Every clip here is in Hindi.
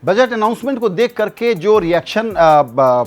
बजट अनाउंसमेंट को देख करके जो रिएक्शन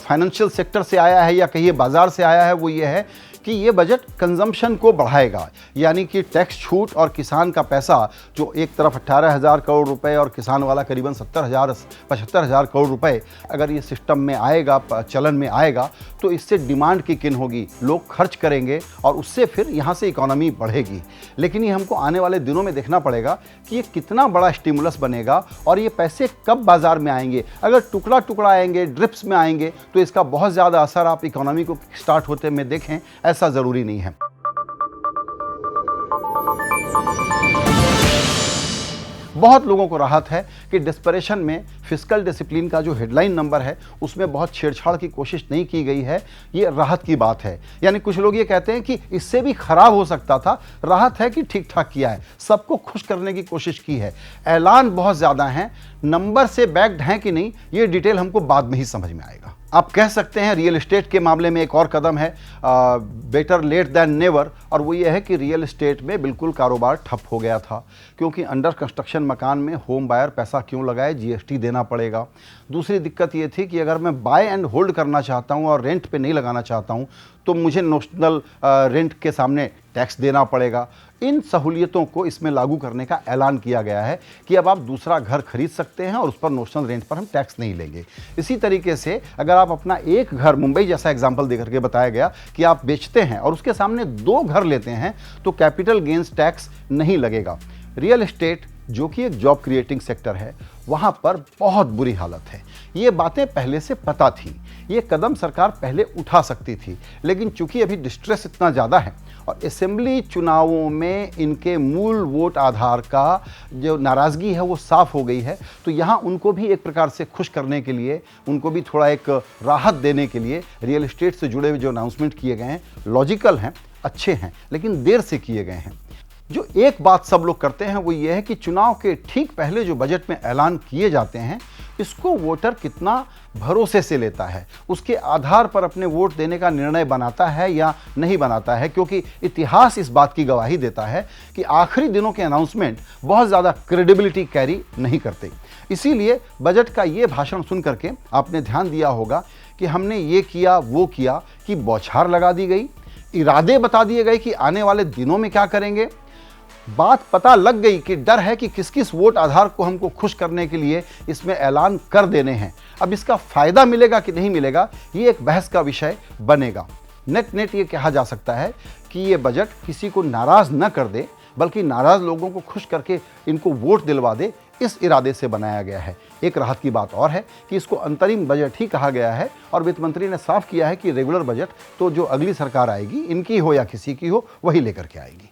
फाइनेंशियल सेक्टर से आया है या कहिए बाजार से आया है वो ये है कि ये बजट कंजम्पशन को बढ़ाएगा, यानी कि टैक्स छूट और किसान का पैसा जो एक तरफ 18,000 करोड़ रुपए और किसान वाला करीबन 75,000 करोड़ रुपए अगर ये सिस्टम में आएगा, चलन में आएगा, तो इससे डिमांड की किन होगी, लोग खर्च करेंगे और उससे फिर यहाँ से इकोनॉमी बढ़ेगी। लेकिन ये हमको आने वाले दिनों में देखना पड़ेगा कि ये कितना बड़ा स्टिमुलस बनेगा और ये पैसे कब बाजार में आएंगे। अगर टुकड़ा टुकड़ा आएंगे, ड्रिप्स में आएंगे, तो इसका बहुत ज़्यादा असर आप इकोनॉमी को स्टार्ट होते में देखें, ऐसा ज़रूरी नहीं है। बहुत लोगों को राहत है कि डिस्परेशन में फिस्कल डिसिप्लिन का जो हेडलाइन नंबर है उसमें बहुत छेड़छाड़ की कोशिश नहीं की गई है। ये राहत की बात है। यानी कुछ लोग ये कहते हैं कि इससे भी खराब हो सकता था, राहत है कि ठीक ठाक किया है, सबको खुश करने की कोशिश की है। ऐलान बहुत ज़्यादा हैं, नंबर से बैक्ड हैं कि नहीं ये डिटेल हमको बाद में ही समझ में आएगा। आप कह सकते हैं रियल एस्टेट के मामले में एक और कदम है, बेटर लेट दैन नेवर, और वो ये है कि रियल एस्टेट में बिल्कुल कारोबार ठप हो गया था, क्योंकि अंडर कंस्ट्रक्शन मकान में होम बायर पैसा क्यों लगाए, जीएसटी देना पड़ेगा। दूसरी दिक्कत ये थी कि अगर मैं बाय एंड होल्ड करना चाहता हूँ और रेंट पे नहीं लगाना चाहता हूँ तो मुझे नोशनल रेंट के सामने टैक्स देना पड़ेगा। इन सहूलियतों को इसमें लागू करने का ऐलान किया गया है कि अब आप दूसरा घर खरीद सकते हैं और उस पर नोशनल रेंट पर हम टैक्स नहीं लेंगे। इसी तरीके से अगर आप अपना एक घर, मुंबई जैसा एग्जाम्पल देकर के बताया गया कि आप बेचते हैं और उसके सामने 2 घर लेते हैं तो कैपिटल गेन्स टैक्स नहीं लगेगा। रियल एस्टेट जो कि एक जॉब क्रिएटिंग सेक्टर है, वहाँ पर बहुत बुरी हालत है। ये बातें पहले से पता थी, ये कदम सरकार पहले उठा सकती थी, लेकिन चूंकि अभी डिस्ट्रेस इतना ज़्यादा है और असेंबली चुनावों में इनके मूल वोट आधार का जो नाराज़गी है वो साफ़ हो गई है, तो यहाँ उनको भी एक प्रकार से खुश करने के लिए, उनको भी थोड़ा एक राहत देने के लिए रियल एस्टेट से जुड़े हुए जो अनाउंसमेंट किए गए हैं लॉजिकल हैं, अच्छे हैं, लेकिन देर से किए गए हैं। जो एक बात सब लोग करते हैं वो ये है कि चुनाव के ठीक पहले जो बजट में ऐलान किए जाते हैं इसको वोटर कितना भरोसे से लेता है, उसके आधार पर अपने वोट देने का निर्णय बनाता है या नहीं बनाता है, क्योंकि इतिहास इस बात की गवाही देता है कि आखिरी दिनों के अनाउंसमेंट बहुत ज़्यादा क्रेडिबिलिटी कैरी नहीं करते। इसीलिए बजट का ये भाषण सुन करके आपने ध्यान दिया होगा कि हमने ये किया वो किया कि बौछार लगा दी गई, इरादे बता दिए गए कि आने वाले दिनों में क्या करेंगे, बात पता लग गई कि डर है कि किस किस वोट आधार को हमको खुश करने के लिए इसमें ऐलान कर देने हैं। अब इसका फ़ायदा मिलेगा कि नहीं मिलेगा ये एक बहस का विषय बनेगा। नेट ये कहा जा सकता है कि ये बजट किसी को नाराज़ न कर दे, बल्कि नाराज़ लोगों को खुश करके इनको वोट दिलवा दे, इस इरादे से बनाया गया है। एक राहत की बात और है कि इसको अंतरिम बजट ही कहा गया है और वित्त मंत्री ने साफ किया है कि रेगुलर बजट तो जो अगली सरकार आएगी, इनकी हो या किसी की हो, वही लेकर के आएगी।